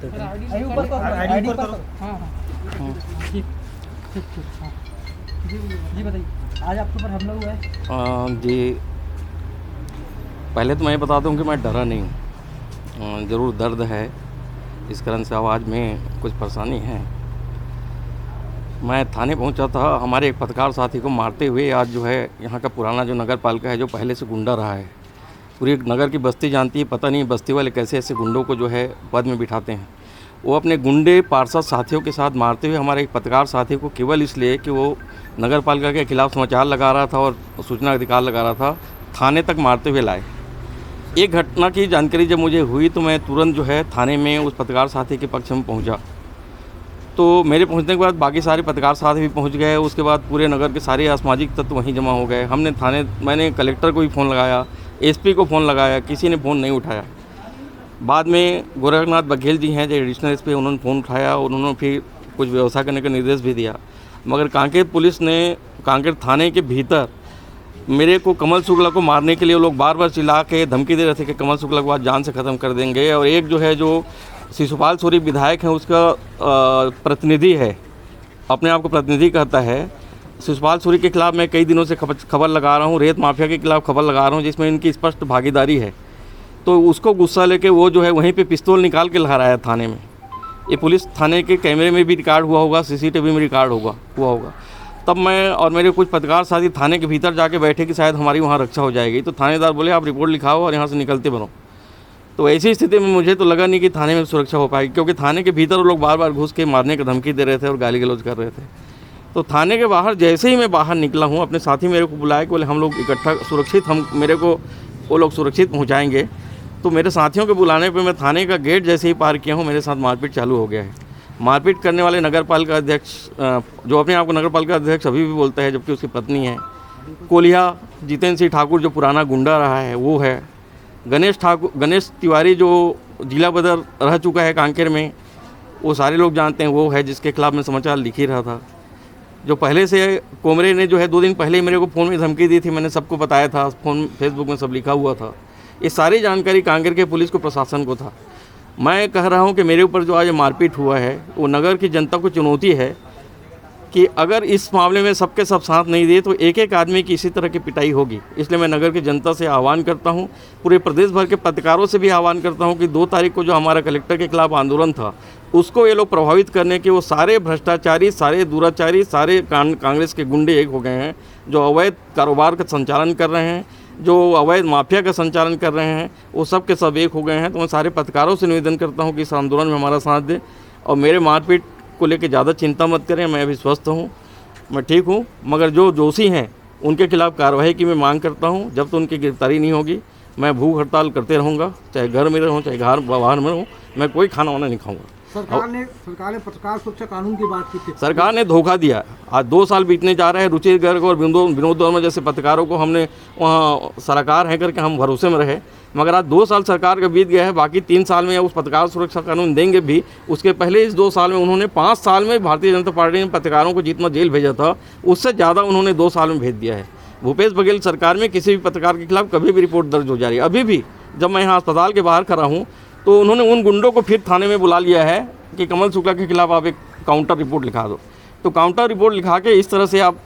बोलते थे। आईडी ऊपर करो। हाँ हाँ ठीक ठीक ठीक हाँ जी बताइए, आज आपके ऊपर हमला हुआ है। जी, पहले तो मैं बता दूं कि मैं डरा नहीं, ज़रूर दर्द है, इस कारण से आवाज़ में कुछ परेशानी है। मैं थाने पहुंचा था, हमारे एक पत्रकार साथी को मारते हुए आज जो है यहाँ का पुराना जो नगर पालिका है, जो पहले से गुंडा रहा है, पूरी नगर की बस्ती जानती है, पता नहीं बस्ती वाले कैसे ऐसे गुंडों को जो है पद में बिठाते हैं। वो अपने गुंडे पार्षद साथियों के साथ मारते हुए हमारे एक पत्रकार साथी को केवल इसलिए कि वो नगर पालिका के खिलाफ समाचार लगा रहा था और सूचना अधिकार लगा रहा था, थाने तक मारते हुए लाए। एक घटना की जानकारी जब मुझे हुई तो मैं तुरंत जो है थाने में उस पत्रकार साथी के पक्ष में पहुंचा। तो मेरे पहुंचने के बाद बाकी सारे पत्रकार साथी भी पहुंच गए। उसके बाद पूरे नगर के सारे असामाजिक तत्व वहीं जमा हो गए। मैंने कलेक्टर को भी फ़ोन लगाया, एसपी को फ़ोन लगाया, किसी ने फ़ोन नहीं उठाया। बाद में गोरखनाथ बघेल जी हैं जो एडिशनल एसपी, उन्होंने फ़ोन उठाया, उन्होंने फिर कुछ व्यवस्था करने का निर्देश भी दिया। मगर कांकेर पुलिस ने कांकेर थाने के भीतर मेरे को कमल शुक्ला को मारने के लिए वो लोग बार बार चिल्ला के धमकी दे रहे थे कि कमल शुक्ला को आज जान से ख़त्म कर देंगे। और एक जो है जो शिशुपाल सूरी विधायक हैं, उसका प्रतिनिधि है, अपने आप को प्रतिनिधि कहता है। शिशुपाल सूरी के खिलाफ मैं कई दिनों से खबर लगा रहा हूँ, रेत माफिया के खिलाफ खबर लगा रहा हूँ, जिसमें इनकी स्पष्ट भागीदारी है। तो उसको गुस्सा लेके वो जो है वहीं पे पिस्तौल निकाल के लहराया थाने में। ये पुलिस थाने के कैमरे में भी रिकॉर्ड हुआ होगा, सीसीटीवी में रिकॉर्ड हुआ होगा। तब मैं और मेरे कुछ पत्रकार साथी थाने के भीतर जाके बैठे कि शायद हमारी वहाँ रक्षा हो जाएगी। तो थानेदार बोले आप रिपोर्ट लिखाओ और यहाँ से निकलते बनो। तो ऐसी स्थिति में मुझे तो लगा नहीं कि थाने में सुरक्षा हो पाएगी, क्योंकि थाने के भीतर वो लोग बार बार घुस के मारने की धमकी दे रहे थे और गाली गलौज कर रहे थे। तो थाने के बाहर जैसे ही मैं बाहर निकला हूँ, अपने साथी मेरे को बुलाया कि बोले हम लोग इकट्ठा सुरक्षित, मेरे को वो लोग सुरक्षित पहुँचाएँगे। तो मेरे साथियों के बुलाने पर मैं थाने का गेट जैसे ही पार किया हूँ, मेरे साथ मारपीट चालू हो गया है। मारपीट करने वाले नगर पालिका अध्यक्ष, जो अपने आप को नगर पालिका अध्यक्ष अभी भी बोलता है, जबकि उसकी पत्नी है, कोलिया जितेंद्र सिंह ठाकुर जो पुराना गुंडा रहा है वो है, गणेश तिवारी जो जिला बदर रह चुका है कांकेर में, वो सारे लोग जानते हैं, वो है जिसके खिलाफ मैं समाचार लिख ही रहा था। जो पहले से कोमरे ने जो है 2 दिन पहले मेरे को फ़ोन में धमकी दी थी, मैंने सबको बताया था, फ़ोन फेसबुक में सब लिखा हुआ था। ये सारी जानकारी कांकेर के पुलिस को, प्रशासन को था। मैं कह रहा हूं कि मेरे ऊपर जो आज मारपीट हुआ है वो नगर की जनता को चुनौती है कि अगर इस मामले में सबके सब साथ नहीं दिए तो एक एक आदमी की इसी तरह की पिटाई होगी। इसलिए मैं नगर की जनता से आह्वान करता हूं, पूरे प्रदेश भर के पत्रकारों से भी आह्वान करता हूं कि 2 तारीख को जो हमारा कलेक्टर के खिलाफ आंदोलन था, उसको ये लोग प्रभावित करने के वो सारे भ्रष्टाचारी, सारे दुराचारी, सारे कांग्रेस के गुंडे एक हो गए हैं, जो अवैध कारोबार का संचालन कर रहे हैं, जो अवैध माफिया का संचालन कर रहे हैं, वो सब के सब एक हो गए हैं। तो मैं सारे पत्रकारों से निवेदन करता हूं कि इस आंदोलन में हमारा साथ दें और मेरे मारपीट को लेकर ज़्यादा चिंता मत करें। मैं अभी स्वस्थ हूं, मैं ठीक हूं, मगर जो दोषी हैं उनके खिलाफ कार्रवाई की मैं मांग करता हूं। जब तक उनकी गिरफ्तारी नहीं होगी मैं भूख हड़ताल करते रहूँगा, चाहे घर में रहूँ चाहे बाहर में रहूँ, मैं कोई खाना वाना नहीं खाऊँगा। सरकार ने पत्रकार सुरक्षा कानून की बात की थी, सरकार ने धोखा दिया। आज 2 साल बीतने जा रहे हैं। रुचि गर्ग और विनोद वर्मा जैसे पत्रकारों को हमने वहाँ सलाहकार हैं करके हम भरोसे में रहे, मगर आज 2 साल सरकार का बीत गया है। बाकी 3 साल में उस पत्रकार सुरक्षा कानून देंगे भी। उसके पहले इस 2 साल में उन्होंने 5 साल में भारतीय जनता पार्टी ने पत्रकारों को जितना जेल भेजा था उससे ज़्यादा उन्होंने 2 साल में भेज दिया है। भूपेश बघेल सरकार में किसी भी पत्रकार के खिलाफ कभी भी रिपोर्ट दर्ज हो जा रही है। अभी भी जब मैं यहाँ अस्पताल के बाहर खड़ा हूँ तो उन्होंने उन गुंडों को फिर थाने में बुला लिया है कि कमल शुक्ला के खिलाफ आप एक काउंटर रिपोर्ट लिखा दो। तो काउंटर रिपोर्ट लिखा के इस तरह से आप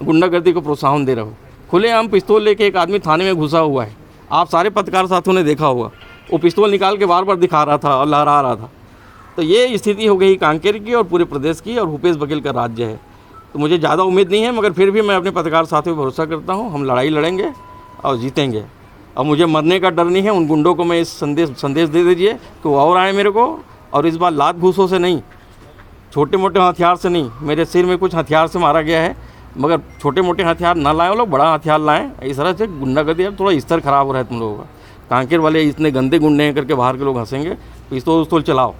गुंडागर्दी को प्रोत्साहन दे रहे हो। खुलेआम पिस्तौल लेके एक आदमी थाने में घुसा हुआ है, आप सारे पत्रकार साथियों ने देखा होगा, वो पिस्तौल निकाल के बार बार दिखा रहा था और लहरा रहा था। तो ये स्थिति हो गई कांकेर की और पूरे प्रदेश की, और भूपेश बघेल का राज्य है। तो मुझे ज़्यादा उम्मीद नहीं है, मगर फिर भी मैं अपने पत्रकार साथियों पर भरोसा करता हूँ, हम लड़ाई लड़ेंगे और जीतेंगे। अब मुझे मरने का डर नहीं है। उन गुंडों को मैं इस संदेश दे दीजिए कि वो और आए मेरे को, और इस बार लात घूसों से नहीं, छोटे मोटे हथियार से नहीं। मेरे सिर में कुछ हथियार से मारा गया है, मगर छोटे मोटे हथियार ना लाएं वो लोग, बड़ा हथियार लाएं। इस तरह से गुंडागर्दी, अब थोड़ा स्तर खराब हो रहा है तुम लोगों का। कांकेर वाले इतने गंदे गुंडे हैं करके बाहर के लोग हंसेंगे, पिस्तौल चलाओ।